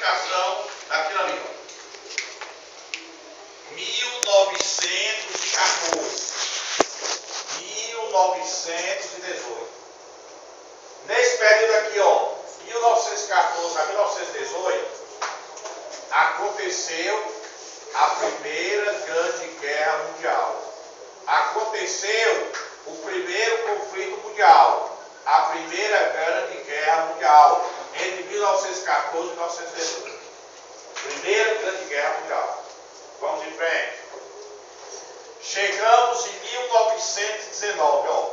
ratificação daquilo ali, ó. 1914. 1918. Nesse período aqui, ó, 1914 a 1918, aconteceu a Primeira Grande Guerra Mundial. Aconteceu o primeiro conflito mundial, a Primeira Grande Guerra Mundial, entre 1914 e 1918. Primeira Grande Guerra Mundial. Vamos em frente. Chegamos em 1919, ó.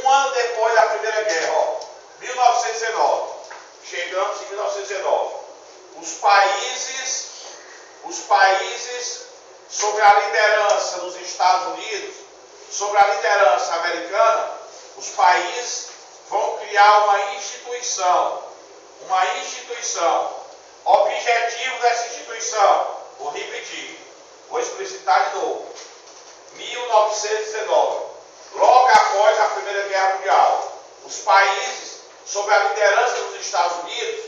Um ano depois da Primeira Guerra, ó. 1919. Chegamos em 1919. Os países sob a liderança dos Estados Unidos, sob a liderança americana, os países vão criar uma instituição. Uma instituição. Objetivo dessa instituição, vou repetir, vou explicitar de novo. 1919, logo após a Primeira Guerra Mundial, os países, sob a liderança dos Estados Unidos,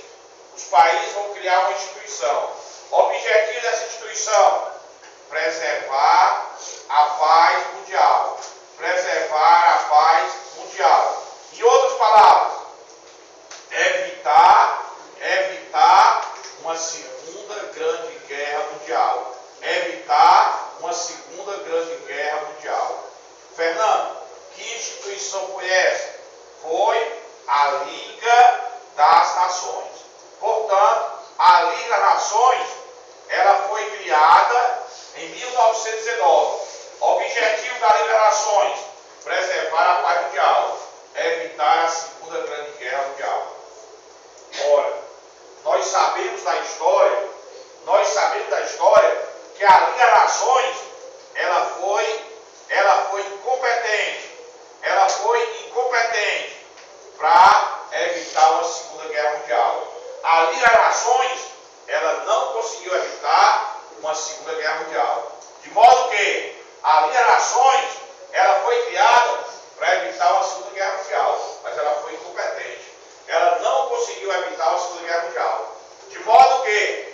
os países vão criar uma instituição. Objetivo dessa instituição, preservar a paz mundial. Preservar a paz mundial. Em outras palavras, evitar uma segunda grande guerra mundial. Evitar uma segunda grande guerra mundial. Fernando, que instituição foi essa? Foi a Liga das Nações. Portanto, a Liga das Nações, ela foi criada em 1919. Objetivo da Liga das Nações, preservar a paz mundial, evitar a segunda grande guerra mundial. Ora, nós sabemos da história que a Liga das Nações, ela foi incompetente para evitar uma segunda guerra mundial. A Liga das Nações, ela não conseguiu evitar uma segunda guerra mundial. De modo que a Liga das Nações, ela foi criada para evitar uma segunda guerra mundial, mas ela foi incompetente. Ela não conseguiu evitar uma segunda guerra mundial. De modo que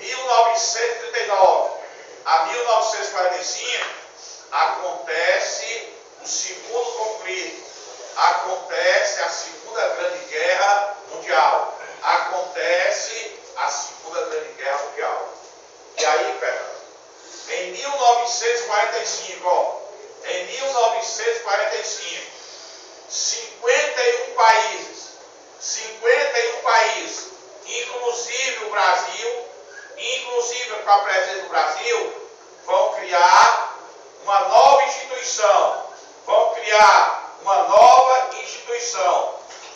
1939 a 1945 acontece o segundo conflito, acontece a segunda grande guerra mundial, acontece a segunda grande guerra mundial. E aí, Fernando, em 1945, ó, em 1945, 51 países, inclusive o Brasil, inclusive com a presença do Brasil, vão criar uma nova instituição.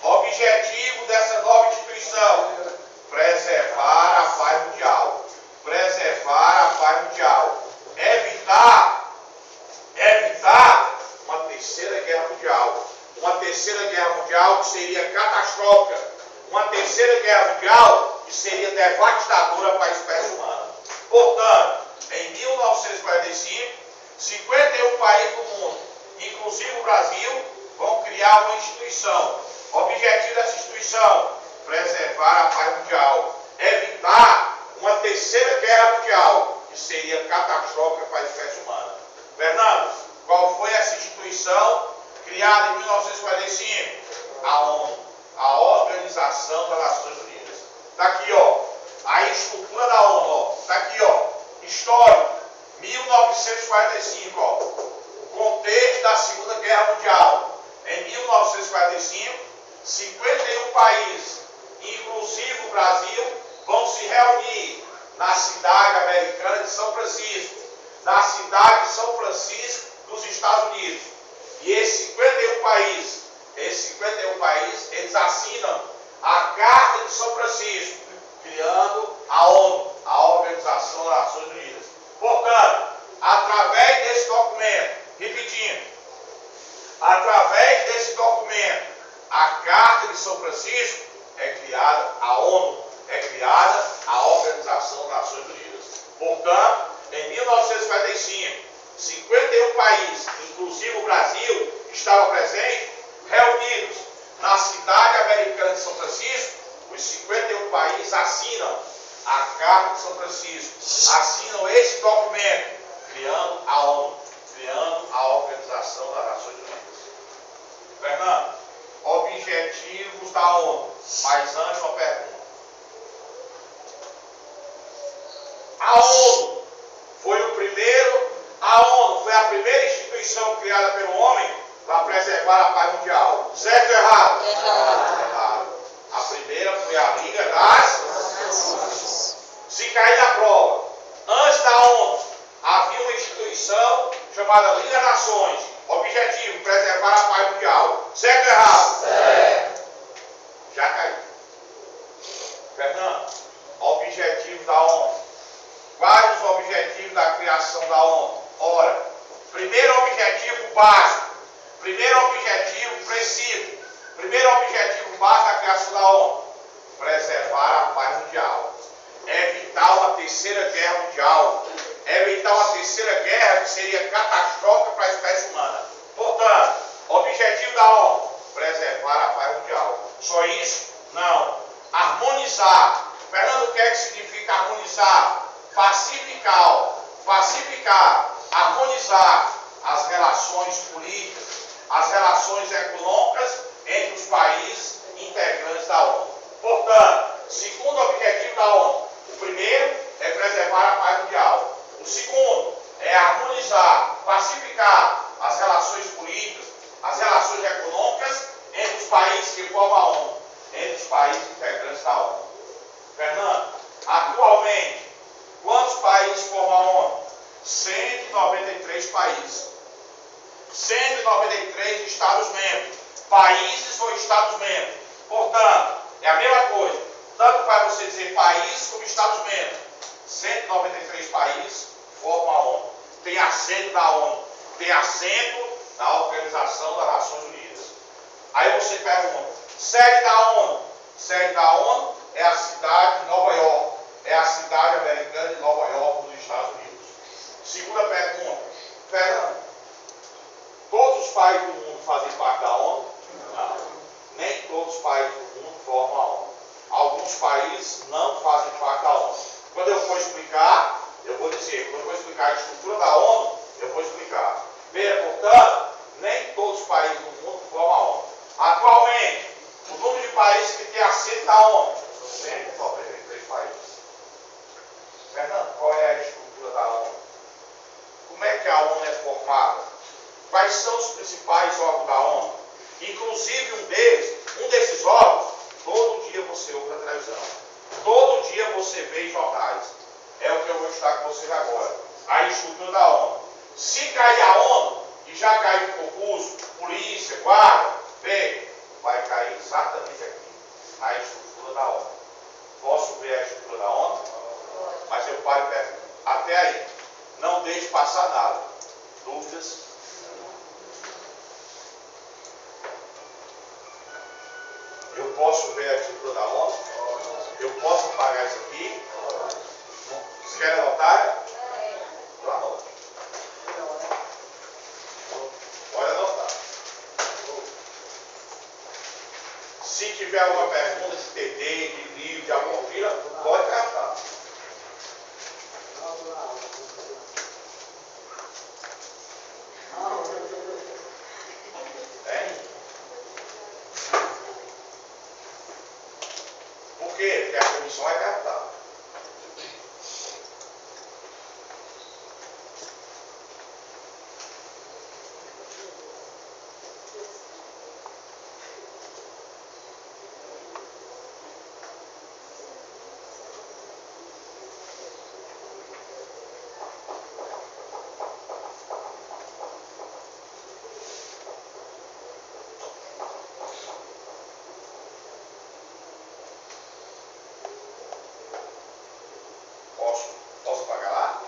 Objetivo dessa nova instituição, preservar a paz mundial. Preservar a paz mundial. Evitar uma terceira guerra mundial. Uma terceira guerra mundial que seria catastrófica. Uma terceira guerra mundial que seria devastadora para a espécie humana. Portanto, em 1945, 51 países do mundo, inclusive o Brasil, vão criar uma instituição. Objetivo dessa instituição, preservar a paz mundial. Evitar uma terceira guerra mundial, que seria catastrófica para a espécie humana. Fernando, qual foi essa instituição criada em 1945? A ONU, a Organização das Nações Unidas. Está aqui, ó, a estrutura da ONU, ó. Está aqui, ó, histórico, 1945, ó, o contexto da Segunda Guerra Mundial. Em 1945, 51 países, inclusive o Brasil, vão se reunir na cidade americana de São Francisco, na cidade de São Francisco dos Estados Unidos. E esses 51 países, eles assinam a Carta de São Francisco, criando a ONU, a Organização das Nações Unidas. Portanto, através desse documento, repetindo, através desse documento, a Carta de São Francisco, é criada a ONU, é criada a Organização das Nações Unidas. Portanto, em 1945, 51 países, inclusive o Brasil, estavam presentes, reunidos na cidade americana de São Francisco. Os 51 países assinam carta de São Francisco, assinam esse documento, criando a ONU, criando a Organização das Nações Unidas. Fernando, objetivos da ONU. Mas antes uma pergunta. A ONU foi a ONU foi a primeira instituição criada pelo homem para preservar a paz mundial. Certo ou errado? Errado. A primeira foi a Liga das Nações. Se cair na prova, antes da ONU, havia uma instituição chamada Liga das Nações. Objetivo, preservar a paz mundial. Certo ou errado? Certo. Já caiu. Fernando, objetivos da ONU. Quais os objetivos da criação da ONU? Ora, primeiro objetivo básico, primeiro objetivo princípio, primeiro objetivo básico da criação da ONU: preservar a paz mundial, evitar uma terceira guerra mundial, evitar uma terceira guerra que seria catastrófica para a espécie humana. Portanto, objetivo da ONU: preservar a paz mundial. Só isso? Não. Harmonizar. Fernando, o que é que significa harmonizar? Pacificar, harmonizar as relações políticas, as relações econômicas entre os países integrantes da ONU. Portanto, segundo objetivo da ONU: o primeiro é preservar a paz mundial. O segundo é harmonizar, pacificar as relações políticas, as relações econômicas entre os países que formam a ONU, entre os países integrantes da ONU. Fernando, atualmente, quantos países formam a ONU? 193 países. 193 Estados-membros. Países ou Estados-membros. Portanto, é a mesma coisa. Tanto para você dizer países como Estados-membros. 193 países formam a ONU. Tem assento da ONU. Tem assento na Organização das Nações Unidas. Aí você pergunta: sede da ONU? Sede da ONU é a cidade de Nova York. É a cidade americana de Nova York, nos Estados Unidos. Segunda pergunta: Fernando, todos os países do mundo fazem parte da ONU? Não. Nem todos os países do mundo formam a ONU. Alguns países não fazem parte da ONU. Quando eu for explicar, eu vou dizer. Quando eu for explicar a estrutura da ONU, eu vou explicar. Veja, portanto, nem todos os países do mundo formam a ONU. Atualmente, o número de países que tem assento da ONU: 193 países. Fernando, qual é a estrutura da ONU? Como é que a ONU é formada? Quais são os principais órgãos da ONU? Inclusive um desses órgãos, todo dia você ouve na televisão. Todo dia você vê em jornais. É o que eu vou estudar com vocês agora. A estrutura da ONU. Se cair a ONU, e já caiu em concurso, polícia, guarda, vem, vai cair exatamente aqui, na estrutura da ONU. Posso ver a estrutura da ONU? Mas eu paro e pergunto: até aí, não deixe passar nada. Dúvidas? Eu posso ver a estrutura da ONU? Eu posso apagar isso aqui? Vocês querem anotar? Eu anoto. Pode anotar. Se tiver alguma pergunta de TD, de livro, de alguma fila, pode perguntar. Por quê? Porque a comissão vai perguntar. Posso pagar lá?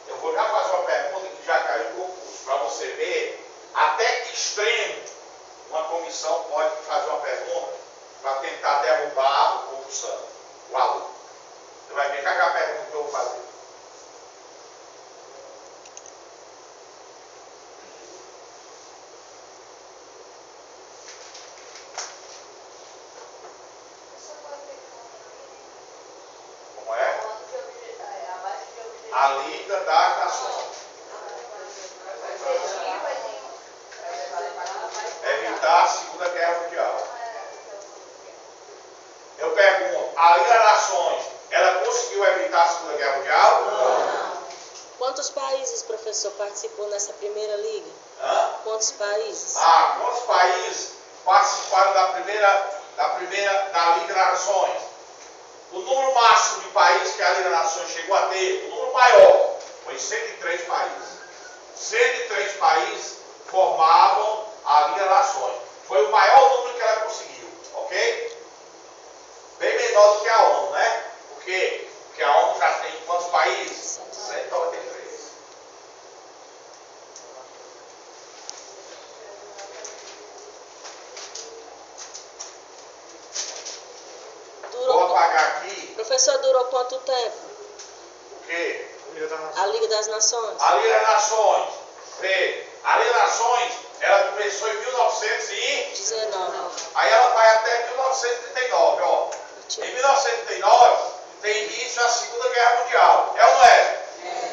Eu vou já fazer uma pergunta que já caiu no concurso, para você ver até que extremo uma comissão pode fazer uma pergunta para tentar derrubar o concursante, o aluno. Você vai ver que a pergunta A Liga das Nações. Evitar a Segunda Guerra Mundial. Eu pergunto, a Liga das Nações, ela conseguiu evitar a Segunda Guerra Mundial? Não. Quantos países, professor, participou nessa primeira liga? Hã? Quantos países? Quantos países participaram da Liga das Nações? O número máximo de países que a Liga das Nações chegou a ter, o número maior, foi 103 países. 103 países formavam a Liga das Nações. Foi o maior número que ela conseguiu, ok? Bem menor do que a ONU, né? Por quê? Porque a ONU já tem quantos países? 193. Vou apagar aqui. Professor, durou quanto tempo? O quê? A Liga das Nações. A Liga das Nações. Vê, a Liga das Nações, ela começou em 1919. Aí ela vai até 1939, ó. Em 1939 tem início a Segunda Guerra Mundial. É ou não é?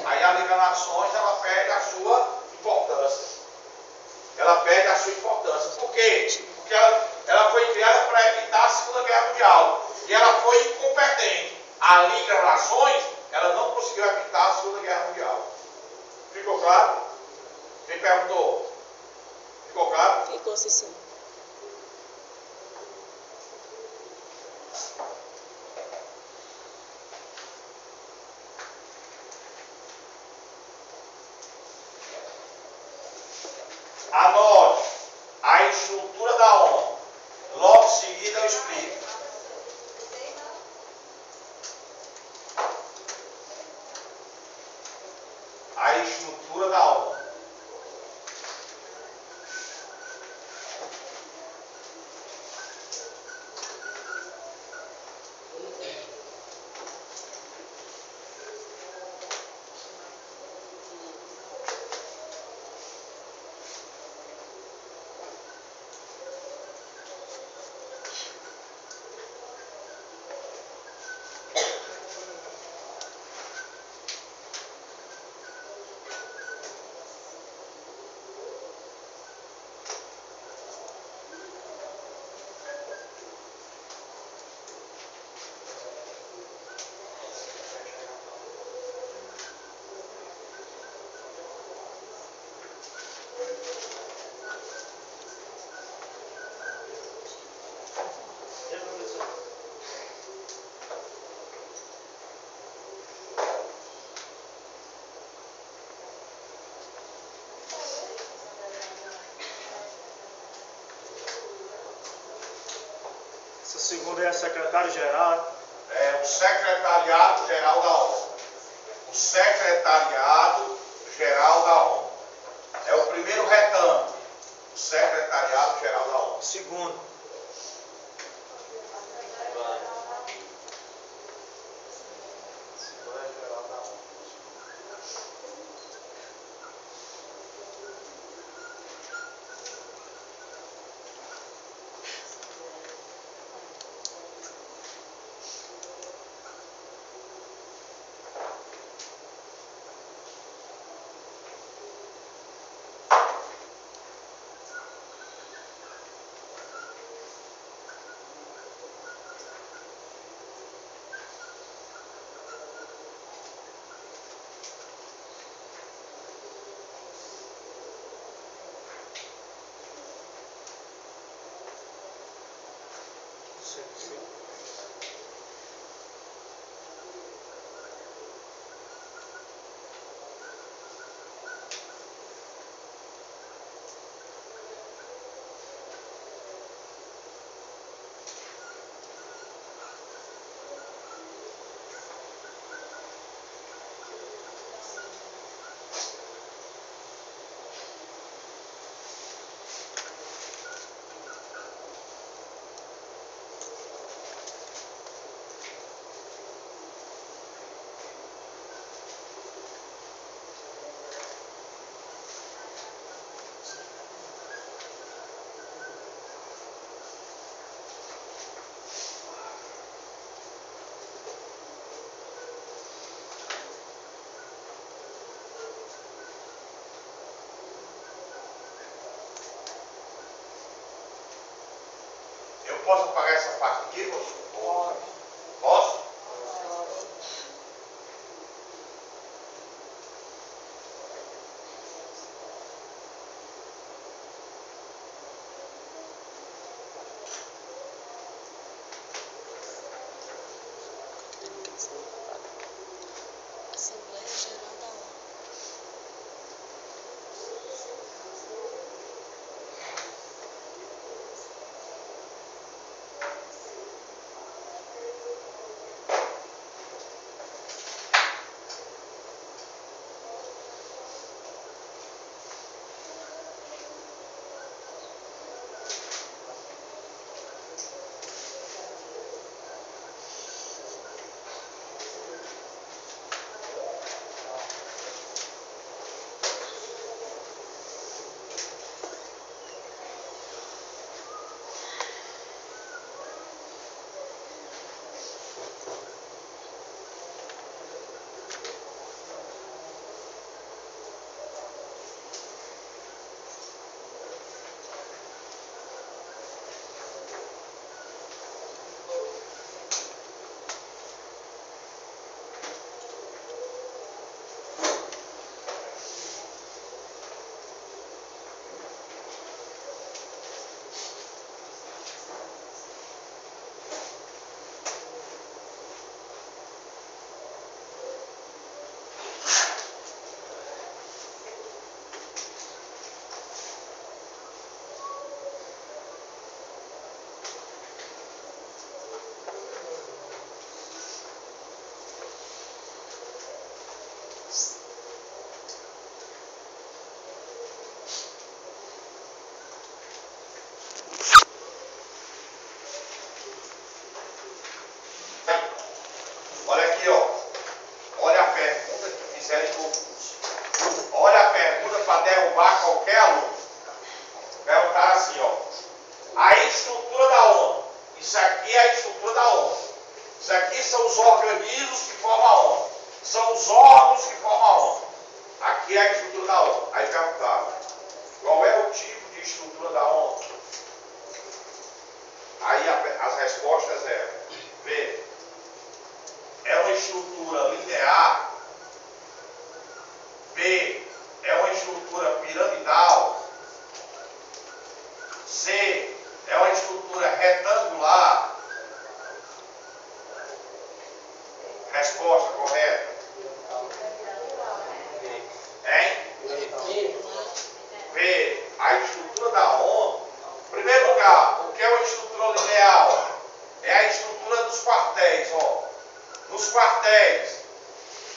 Aí a Liga das Nações, ela perde a sua importância. Ela perde a sua importância. Por quê? Porque ela foi criada para evitar a Segunda Guerra Mundial. E ela foi incompetente. A Liga das Nações, ela não conseguiu evitar a Segunda Guerra Mundial. Ficou claro? Quem perguntou? Ficou claro? Ficou, sim. Anote a estrutura da ONU. Logo em seguida eu explico. A estrutura da ONU. Essa segunda é a secretário-geral. É o Secretariado-Geral da ONU. O Secretariado-Geral da ONU. É o primeiro retângulo. O Secretariado-Geral da ONU. Segundo. Secretariado-Geral da ONU. posso apagar essa parte aqui, professor? Posso? Assembleia Geral da ONU. Olha aqui, ó. Olha a pergunta que fizerem no curso. Olha a pergunta para derrubar qualquer aluno. Perguntar assim, ó. A estrutura da ONU. Isso aqui é a estrutura da ONU. Isso aqui são os organismos que formam a ONU. São os órgãos que formam a ONU. Aqui é a estrutura da ONU. Aí perguntaram, qual é o tipo de estrutura da ONU? Aí as respostas eram, B, é uma estrutura linear. B, é uma estrutura piramidal. C, é uma estrutura retangular. Resposta correta. Hein? B, a estrutura da ONU. Em primeiro lugar, o que é uma estrutura linear? É a estrutura dos quartéis, ó. Nos quartéis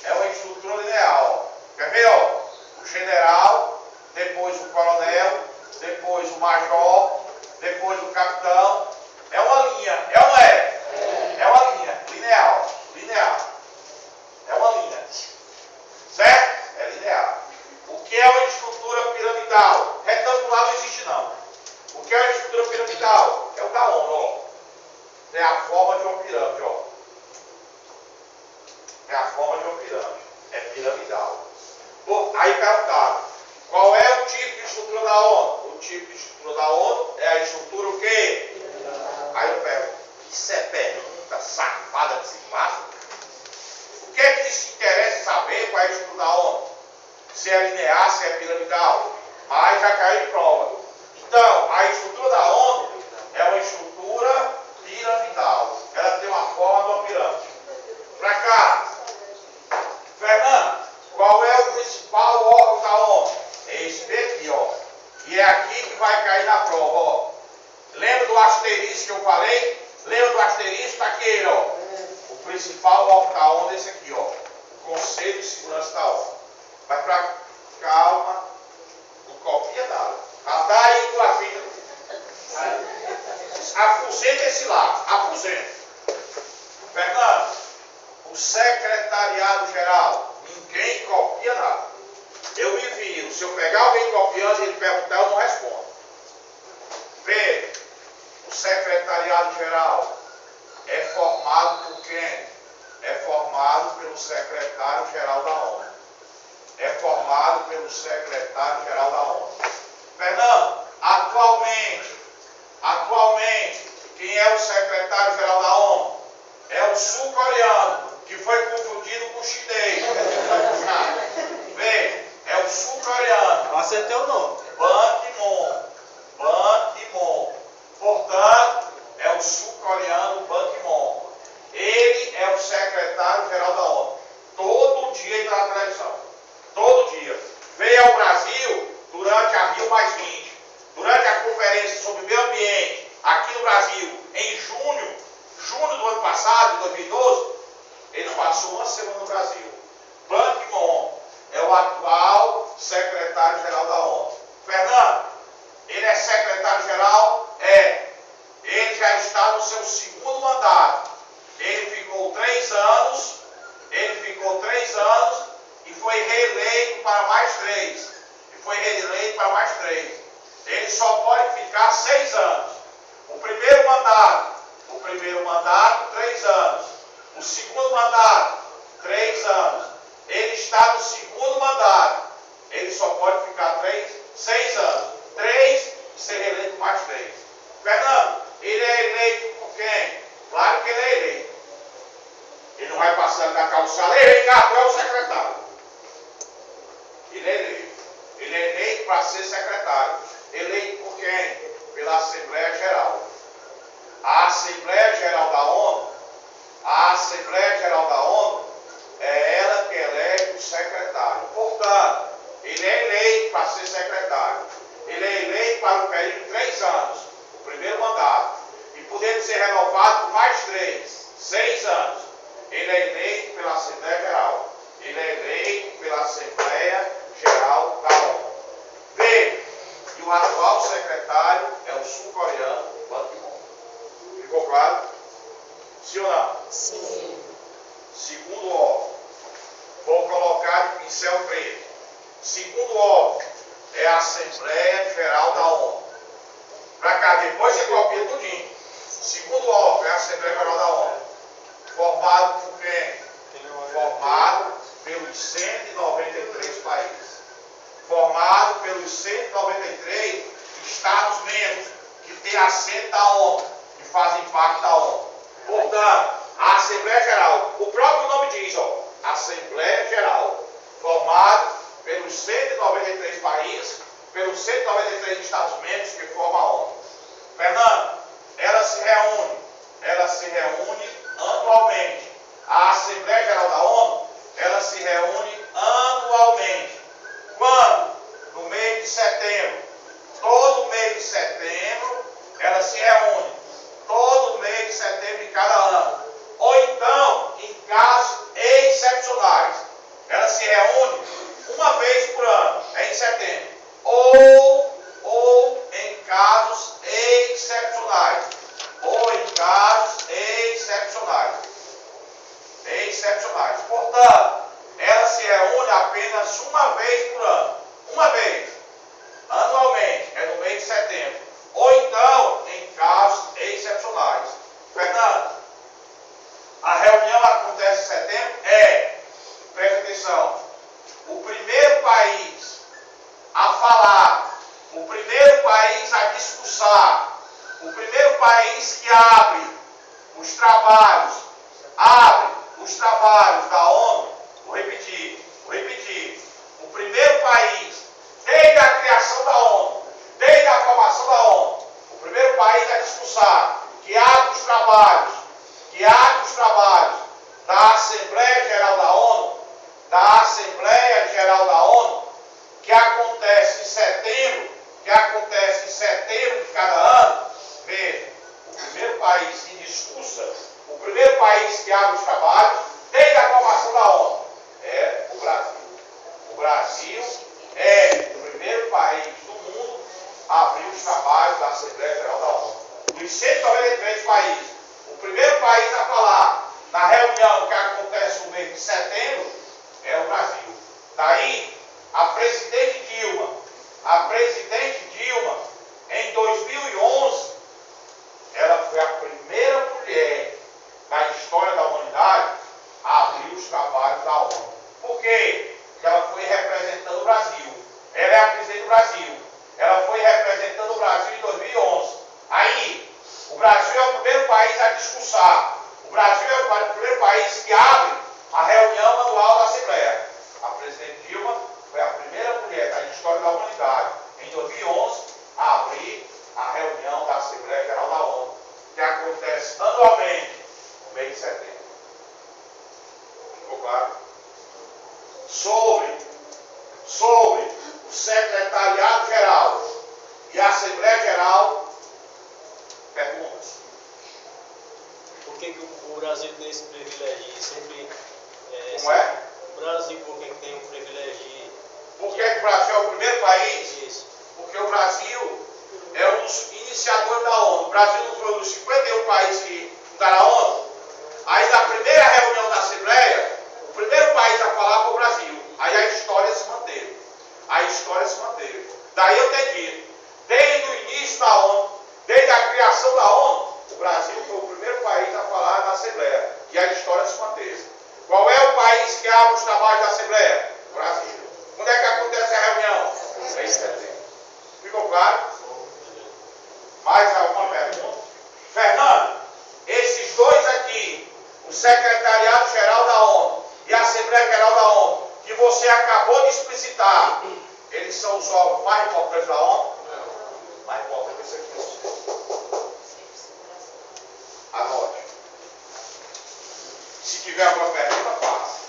é uma estrutura linear, ó. Quer ver, ó? O general, depois o coronel, depois o major, depois o capitão. É uma linha, é ou não é? É uma linha, linear, linear. É uma linha. Certo? É linear. O que é uma estrutura piramidal? Retangular não existe não. O que é uma estrutura piramidal? É o da ONU, ó. É a forma de uma pirâmide, ó. É a forma de uma pirâmide. É piramidal. Bom, aí perguntaram, qual é o tipo de estrutura da ONU? O tipo de estrutura da ONU é a estrutura o quê? Aí eu pergunto, isso é pergunta safada que se faz? O que é que se interessa saber qual é a estrutura da ONU? Se é linear, se é piramidal. Mas já caiu em prova. Então, a estrutura da ONU é uma estrutura piramidal. Ela tem uma forma de uma pirâmide. Para cá. Fernando, qual é o principal órgão da ONU? É esse daqui, ó. E é aqui que vai cair na prova, ó. Lembra do asterisco que eu falei? Lembra do asterisco? Está aqui ele, ó. O principal órgão da ONU é esse aqui, ó. O Conselho de Segurança da ONU. Vai para calma. Não copia nada. Tá aí com a vida. Aposenta esse lado. Aposenta. Fernando, o secretariado geral, ninguém copia nada. Eu me viro. Se eu pegar alguém copiando e ele perguntar, eu não respondo. B, o secretariado geral é formado por quem? É formado pelo secretário-geral da ONU. É formado pelo secretário-geral da ONU. Fernando, atualmente, Quem é o secretário-geral da ONU? É o sul-coreano, que foi confundido com o chinês. Veja, é o sul-coreano. Acertei o nome. Ban Ki-moon. Ban Ki-moon. Portanto, é o sul-coreano Ban Ki-moon. Ele é o secretário-geral da ONU. Todo dia ele está na televisão. Todo dia. Veio ao Brasil durante a Rio+20. Durante a conferência sobre meio ambiente aqui no Brasil, em junho do ano passado, de 2012, ele passou uma semana no Brasil. Ban Ki-moon é o atual secretário-geral da ONU. Fernando, ele é secretário-geral? É. Ele já está no seu segundo mandato. Ele ficou 3 anos e foi reeleito para mais 3. Ele só pode ficar 6 anos. O primeiro mandato, 3 anos. O segundo mandato, 3 anos. Ele está no segundo mandato. Ele só pode ficar 6 anos. 3 e ser reeleito mais 3. Fernando, ele é eleito por quem? Claro que ele é eleito. Ele não vai passando da calçada. Ei, vem cá, tu é o secretário. Ele é eleito. Ele é eleito para ser secretário. Eleito por quem? Pela Assembleia Geral. A Assembleia Geral da ONU, é ela que elege o secretário. Portanto, ele é eleito para ser secretário. Ele é eleito para o período de 3 anos, o primeiro mandato, e podendo ser renovado por mais 3, 6 anos. Ele é eleito pela Assembleia Geral. Ele é eleito pela Assembleia Geral da ONU. Veja, e o atual secretário é o sul-coreano Ban Ki-moon. Ficou claro? Sim ou não? Sim. Segundo órgão, vou colocar de pincel preto. Segundo órgão é a Assembleia Geral da ONU. Para cá, depois você copia tudinho. Segundo órgão é a Assembleia Geral da ONU. Formado por quem? Formado pelos 193 países. Formado pelos 193 Estados-membros que têm assento da ONU, que fazem parte da ONU. Portanto, a Assembleia Geral, o próprio nome diz, Assembleia Geral, formado pelos 193 países, pelos 193 Estados-membros que formam a ONU. Fernando, ela se reúne anualmente. A Assembleia Geral da ONU, ela se reúne anualmente. Quando? No mês de setembro. Todo mês de setembro, ela se reúne. Todo mês de setembro de cada ano. Ou então, em casos excepcionais, ela se reúne uma vez por ano, em setembro. Ou em casos excepcionais. Portanto, ela se reúne apenas uma vez por ano. Uma vez. Anualmente, é no mês de setembro. Ou então, em casos excepcionais. Fernando, a reunião acontece em setembro? Presta atenção. O primeiro país a falar, o primeiro país a discursar, o primeiro país que abre os trabalhos da ONU, vou repetir. O primeiro país, desde a criação da ONU, desde a formação da ONU, o primeiro país a discursar, que abre os trabalhos da Assembleia Geral da ONU, que acontece em setembro de cada ano. Veja, o primeiro país que discursa, o primeiro país que abre os trabalhos, desde a formação abre a reunião anual da Assembleia. A presidente Dilma foi a primeira mulher da história da humanidade, em 2011, a abrir a reunião da Assembleia Geral da ONU, que acontece anualmente, no mês de setembro. Ficou claro? Sobre o Secretariado-Geral e a Assembleia Geral, perguntas. Por que o Brasil tem esse privilégio? Sempre, Como é? O Brasil, por que tem um privilégio? Por que o Brasil é o primeiro país? Isso. Porque o Brasil é um dos iniciadores da ONU. O Brasil não foi um dos 51 países que fundaram a ONU. Aí na primeira reunião da Assembleia, o primeiro país a falar foi o Brasil. Aí a história se manteve. Daí eu tenho dito, desde o início da ONU, desde a criação da ONU, o Brasil foi o primeiro país a falar na Assembleia. E a história se manteve. Qual é o país que abre os trabalhos da Assembleia? O Brasil. Quando é que acontece a reunião? 6 de setembro. Ficou claro? Mais alguma pergunta? Fernando, esses dois aqui, o Secretariado-Geral da ONU e a Assembleia Geral da ONU, que você acabou de explicitar, eles são os órgãos mais importantes da ONU? Não. Mais importante esse aqui. Anote. Se tiver alguma pergunta, faça.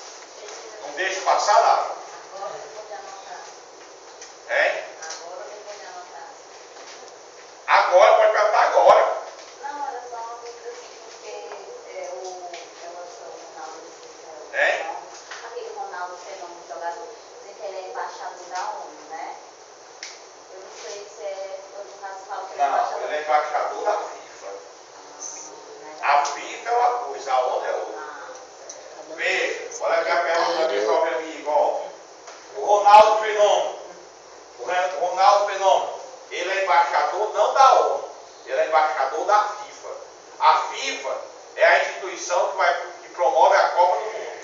Não deixe passar nada. Hein? Agora, pode perguntar agora. Não, era só uma dúvida assim, porque o Ronaldo, Hein? aquele Ronaldo Fenômeno, jogador, dizem que ele é embaixador da ONU, né? Eu não sei se é, todo caso fala que ele é embaixador. Não, ele é embaixador da FIFA. A FIFA é uma coisa, a ONU é outra. Veja, olha aqui a pergunta aqui para o meu amigo, ó. O Ronaldo Fenômeno. O Ronaldo Fenômeno, ele é embaixador não da ONU, ele é embaixador da FIFA. A FIFA é a instituição que promove a Copa do Mundo.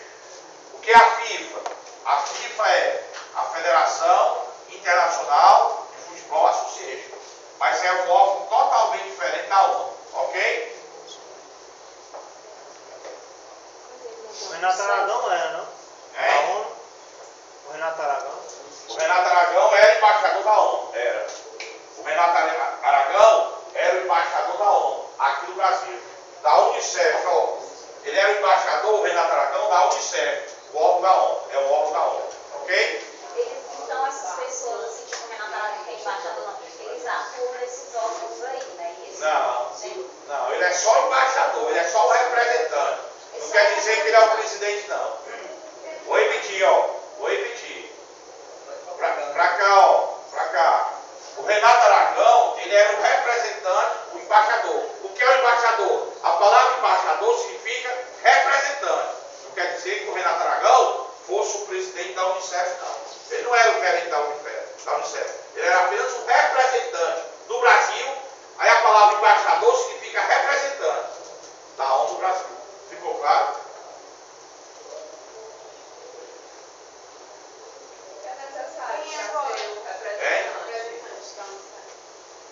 O que é a FIFA? A FIFA é a Federação Internacional de Futebol Association, mas é um órgão totalmente diferente da ONU, ok? O Renato Aragão era, não? Hein? Da ONU. O Renato Aragão. O Renato Aragão era embaixador da ONU, era. O Renato Aragão era o embaixador da ONU, aqui no Brasil. Da Unicef, ó. Ele era o embaixador, o Renato Aragão, da Unicef, o órgão da ONU, é o órgão da ONU, ok? Então, essas pessoas, assim, tipo o Renato Aragão, que é embaixador, eles atuam nesses órgãos aí, né? Isso, Não, ele é só embaixador, ele é só o representante. Não quer dizer que ele é o presidente, não. Vou repetir, ó. Vou repetir. Pra cá, ó. Pra cá. O Renato Aragão, ele era o representante, o embaixador. O que é o embaixador? A palavra embaixador significa representante. Não quer dizer que o Renato Aragão fosse o presidente da Unicef, não. Ele não era o gerente da Unicef. Ele era apenas um representante do Brasil. Aí a palavra embaixador significa representante da ONU do Brasil. Ficou claro?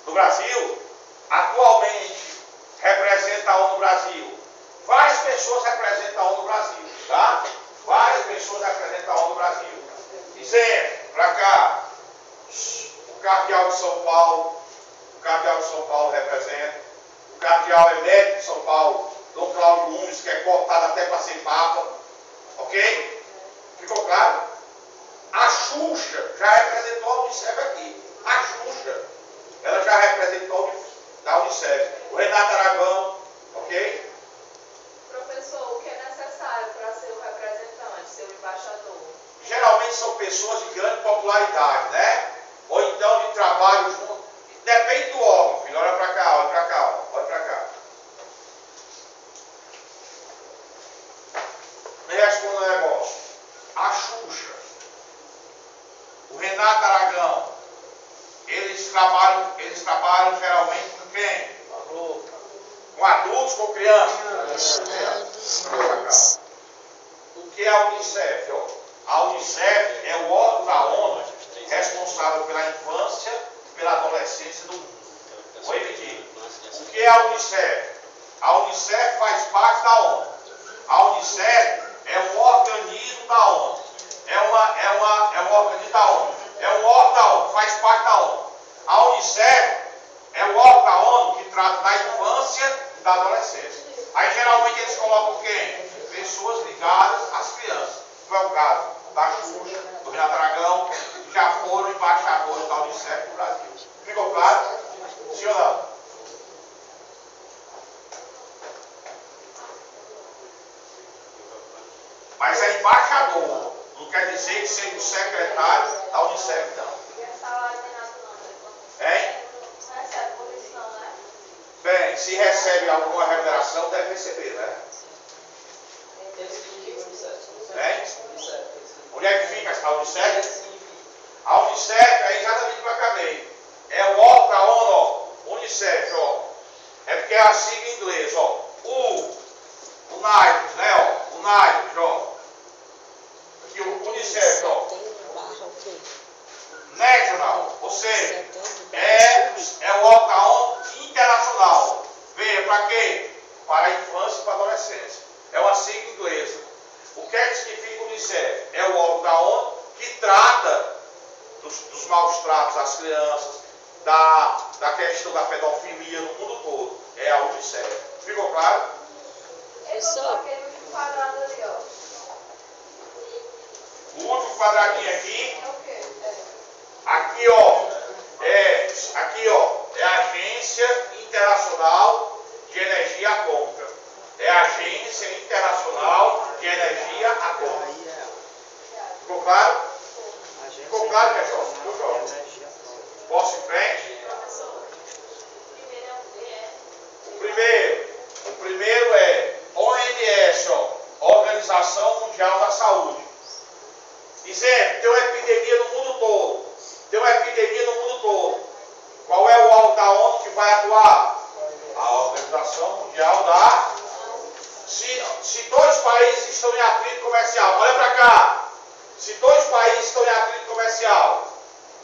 No Brasil, atualmente, representa a ONU no Brasil. Várias pessoas representam a ONU no Brasil, tá? Várias pessoas representam a ONU no Brasil. Exemplo, para cá, o Cardeal de São Paulo, representa. O Cardeal Emérito de São Paulo, Dom Cláudio Nunes, que é cortado até para ser Papa. Ok? Ficou claro? A Xuxa já representou a Unicef aqui. A Xuxa, ela já representou da Unicef. O Renato Aragão, ok? Professor, o que é necessário para ser o representante, ser o embaixador? Geralmente são pessoas de grande popularidade, né? Ou então de trabalho junto. Depende do órgão, filho. Olha para cá, olha para cá, olha para cá. Me responda um negócio. A Xuxa, o Renato Aragão, eles trabalham geralmente com quem? Com adultos, com crianças? O que é a Unicef? Ó? A Unicef é o órgão da ONU responsável pela infância e pela adolescência do mundo. Vou repetir. O que é a Unicef? A Unicef faz parte da ONU. A Unicef Mas é embaixador. Não quer dizer que seja o secretário da Unicef, não. Hein? Bem, se recebe alguma remuneração, deve receber, né? Hein? Onde é que fica essa Unicef? A Unicef é exatamente o que eu acabei. É o órgão da ONU, ó. Unicef, ó. É porque é a sigla em inglês, ó. United, né, ó. United, ó. Aqui o Unicef, ó. National, ou seja, é o órgão da ONU internacional. Veja, para quê? Para a infância e para a adolescência. É uma sigla inglesa. O que é que significa o Unicef? É o órgão da ONU que trata dos maus tratos às crianças, da questão da pedofilia no mundo todo. É a Unicef. Ficou claro? Professor. O último quadradinho aqui. Aqui, ó. É a Agência Internacional de Energia Atômica. É a Agência Internacional de Energia Atômica. Ficou claro? Ficou claro, pessoal? Posso ir em frente? O primeiro é OMS, ó, Organização Mundial da Saúde. Dizendo, tem uma epidemia no mundo todo. Qual é o órgão da ONU que vai atuar? A Organização Mundial da... Se dois países estão em atrito comercial, olha para cá. Se dois países estão em atrito comercial,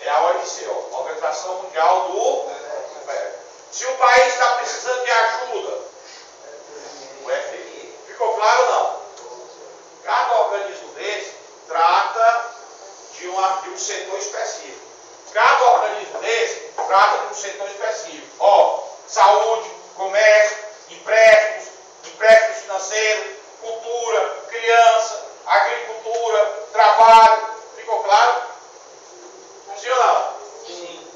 é a OMC, ó, Organização Mundial do... Se o país está precisando de ajuda, o FMI. Ficou claro ou não? Cada organismo desse trata de um setor específico. Cada organismo desse trata de um setor específico. Ó, saúde, comércio, empréstimos financeiros, cultura, criança, agricultura, trabalho. Ficou claro? Sim ou não? Sim.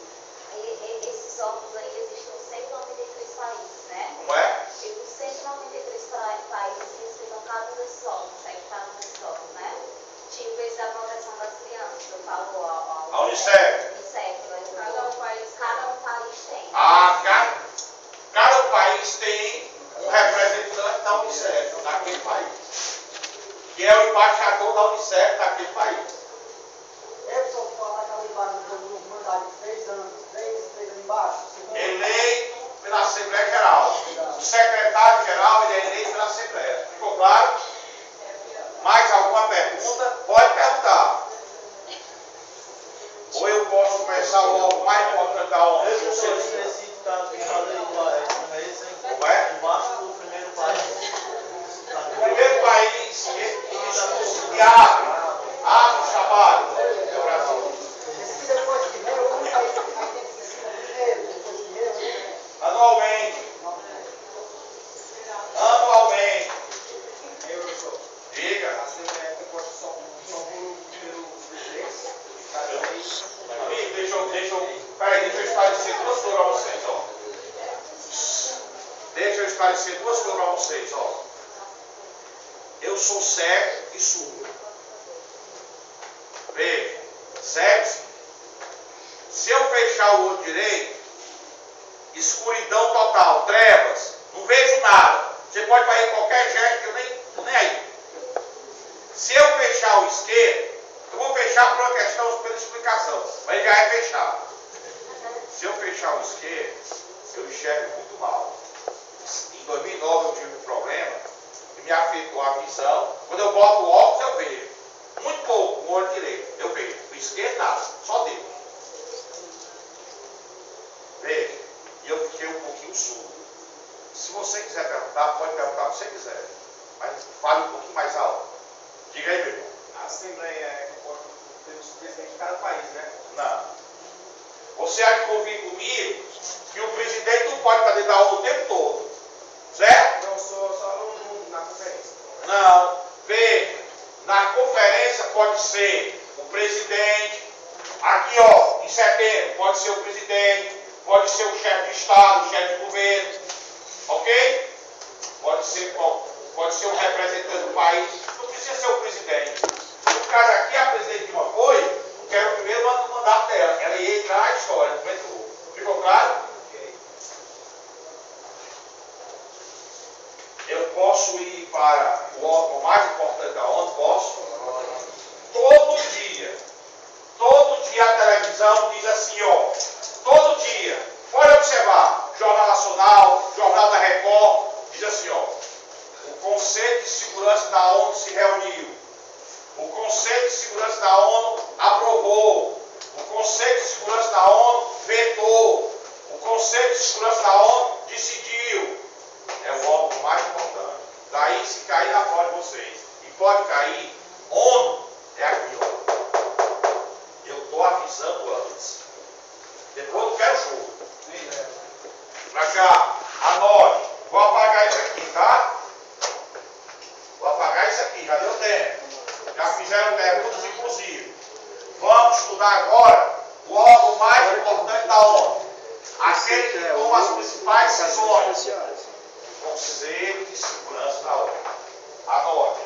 Esses órgãos aí existem em 193 países, né? Como é? E os 193 países respeitam cada um desses órgãos, cada um desses órgãos, né? Tipo esse da proteção das crianças, eu falo A Unicef. Cada um país tem. Cada país tem um representante da Unicef naquele país. Que é o embaixador da Unicef naquele país. Eleito pela Assembleia Geral. O secretário-geral ele é eleito pela Assembleia. Ficou claro? Mais alguma pergunta? Pode perguntar. Ou eu posso começar o mais importante da ONU? Como é? O primeiro país que abre o trabalho é o Brasil. Anualmente. Diga. Amigo, deixa eu esclarecer duas coisas para vocês, ó. Deixa eu esclarecer duas coisas para vocês, ó. Eu sou cego e surdo. Veja, cego. Se eu fechar o olho direito, escuridão total, trevas, não vejo nada. Você pode fazer qualquer gesto que eu nem aí. Se eu fechar o esquerdo, eu vou fechar por uma questão, pela explicação, mas já é fechado. Se eu fechar o esquerdo, eu enxergo muito mal. Em 2009 eu tive um problema que me afetou a visão. Quando eu boto o óculos, eu vejo. Muito pouco, o olho direito, eu vejo. O esquerdo, nada, só Deus. Veja, e eu fiquei um pouquinho surdo. Se você quiser perguntar, pode perguntar o que você quiser. Mas fale um pouquinho mais alto. Diga aí, meu irmão. A Assembleia é composta pelos presidentes de cada país, né? Não. Você há de convir comigo que o presidente não pode estar dentro da ONU o tempo todo. Certo? Não, só aluno na conferência. Não. Veja, na conferência pode ser o presidente. Aqui, ó, em setembro, pode ser o presidente, pode ser o chefe de Estado, o chefe de governo. Ok? Pode ser um representante do país. Não precisa precisa ser o presidente. No caso aqui, a presidente Dilma foi, porque era o primeiro mandato dela. Ela ia entrar na história, não entrou. Ficou claro? Eu posso ir para o órgão mais importante da ONU? Posso? Todo dia a televisão diz assim, ó, todo dia, pode observar, Jornal Nacional, Jornal da Record, diz assim, ó, o Conselho de Segurança da ONU se reuniu, o Conselho de Segurança da ONU aprovou, o Conselho de Segurança da ONU vetou, o Conselho de Segurança da ONU decidiu. É o órgão mais importante. Daí, se cair na fora de vocês, e pode cair, ONU é aqui, ó. Eu estou avisando antes. Depois eu quero jogo. Pra cá, anote. Vou apagar isso aqui, tá? Vou apagar isso aqui, já deu tempo. Já fizeram perguntas, inclusive. Vamos estudar agora o órgão mais importante da ONU. Aquele que toma as principais decisões. Conselho de Segurança da ONU. Anote.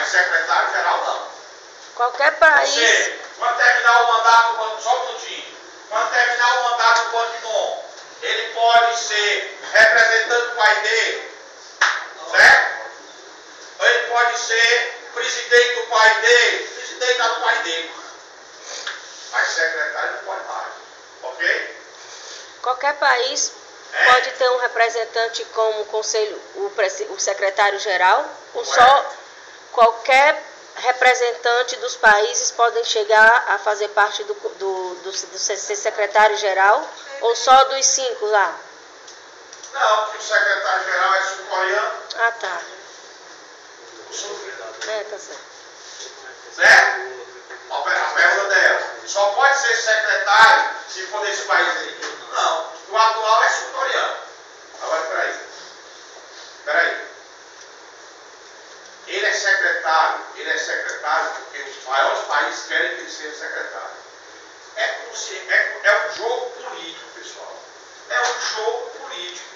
Secretário-geral não. Qualquer país. Você, quando Quando terminar o mandato do Ban, só um minutinho. Quando terminar o mandato do Ban Ki-moon, ele pode ser representante do pai dele, certo? Ou ele pode ser presidente do pai dele, presidente do pai dele. Mas secretário não pode mais, ok? Qualquer país pode ter um representante como conselho, o secretário-geral, ou só qualquer representante dos países podem chegar a fazer parte do ser secretário-geral, ou só dos 5 lá? Não, porque o secretário-geral é sul-coreano. Ah, tá. Tá certo. Certo? A pergunta dela. Só pode ser secretário se for desse país aí. Não. O atual é sul-coreano. Agora, peraí. Ele é secretário porque os maiores países querem que ele seja secretário. É um jogo político, pessoal. É um jogo político.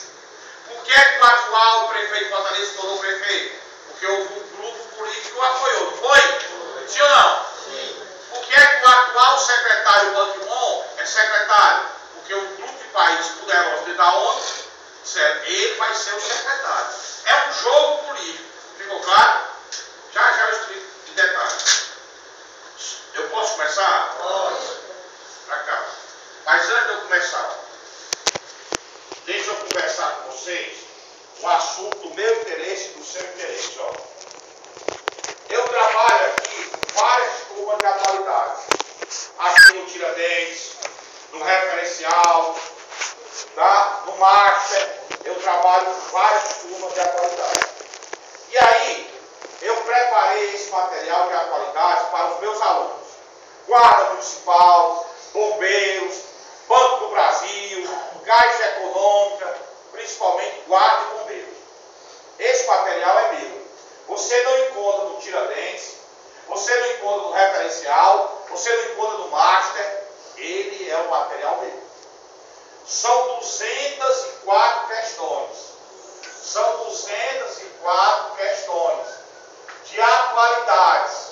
Por que o atual prefeito de Fortaleza se tornou prefeito? Porque houve um grupo político que o apoiou, não foi? Sim ou não? Sim. Por que o atual secretário Ban Ki-moon é secretário? Porque um grupo de países poderosos da ONU, certo? Ele vai ser o secretário. É um jogo político. Ficou claro? Já eu explico em detalhes. Eu posso começar? Pode. Pra cá. Mas antes de eu começar, deixa eu conversar com vocês um assunto do meu interesse e do seu interesse. Ó. Eu trabalho aqui com várias turmas de atualidade. Aqui no Tiradentes, no referencial, tá? No Master, eu trabalho com várias turmas de atualidade. E aí, eu preparei esse material de atualidade para os meus alunos. Guarda Municipal, Bombeiros, Banco do Brasil, Caixa Econômica, principalmente Guarda e Bombeiros. Esse material é meu. Você não encontra no Tiradentes, você não encontra no referencial, você não encontra no Master. Ele é o material meu. São 204 questões. São 204 questões de atualidades.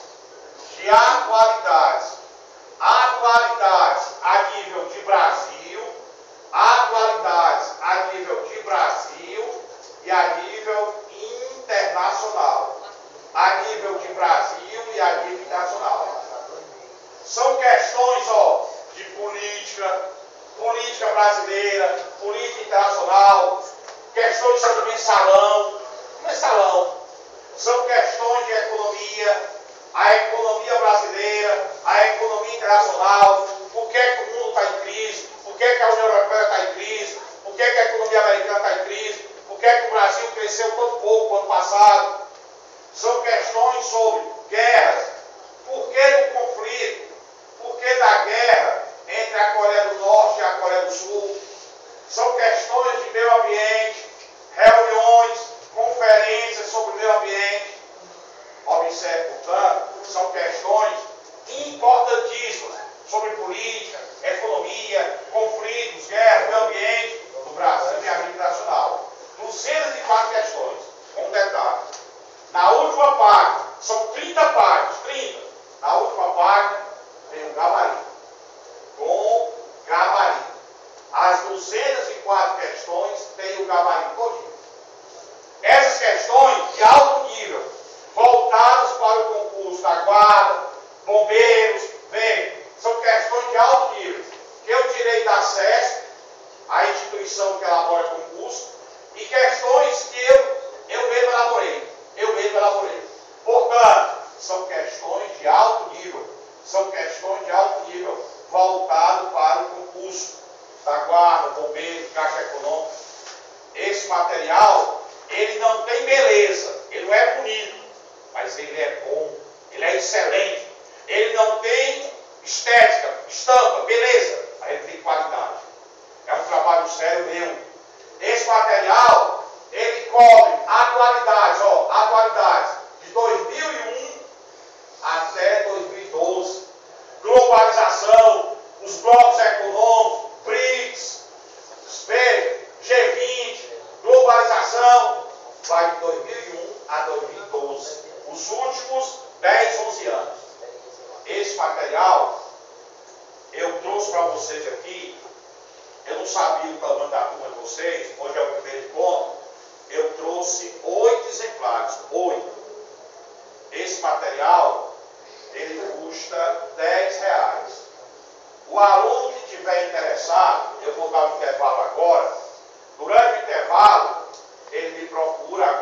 Atualidades a nível de Brasil, atualidades a nível de Brasil e a nível internacional. A nível de Brasil e a nível internacional. São questões, de política brasileira, política internacional, questões sobre mensalão. São questões de economia, a economia brasileira, a economia internacional, por que o mundo está em crise, por que a União Europeia está em crise, por que a economia americana está em crise, por que o Brasil cresceu tão pouco no ano passado. São questões sobre guerras, por que do conflito, por que da guerra entre a Coreia do Norte e a Coreia do Sul. São questões de meio ambiente, reuniões, conferências sobre meio ambiente. Observe, portanto, são questões importantíssimas sobre política, economia, conflitos, guerra, meio ambiente do Brasil e a nível internacional. 204 questões, com um detalhe. Na última página, são 30 páginas, 30. Na última página tem um gabarito. Com gabarito. As 204 questões têm o gabarito todinho. Essas questões de alto nível, voltadas para o concurso da Guarda, Bombeiros, são questões de alto nível, que eu tirei da SESC, a instituição que elabora concurso, e questões que eu mesmo elaborei. Portanto, são questões de alto nível, voltado para o concurso da Guarda, Bombeiros, Caixa Econômica. Esse material, ele não tem beleza, ele não é bonito, mas ele é bom, ele é excelente. Ele não tem estética, estampa, beleza, mas ele tem qualidade. É um trabalho sério meu. Esse material, ele cobre atualidades de 2001 até 2012. Globalização, os blocos econômicos, BRICS, G20, globalização, vai de 2001 a 2012. Os últimos 10, 11 anos. Esse material eu trouxe para vocês aqui, eu não sabia o tamanho da turma de vocês, hoje é o primeiro encontro, eu trouxe 8 exemplares, 8. Esse material, ele custa R$10. O aluno que estiver interessado, eu vou dar um intervalo agora, durante o intervalo, ele me procura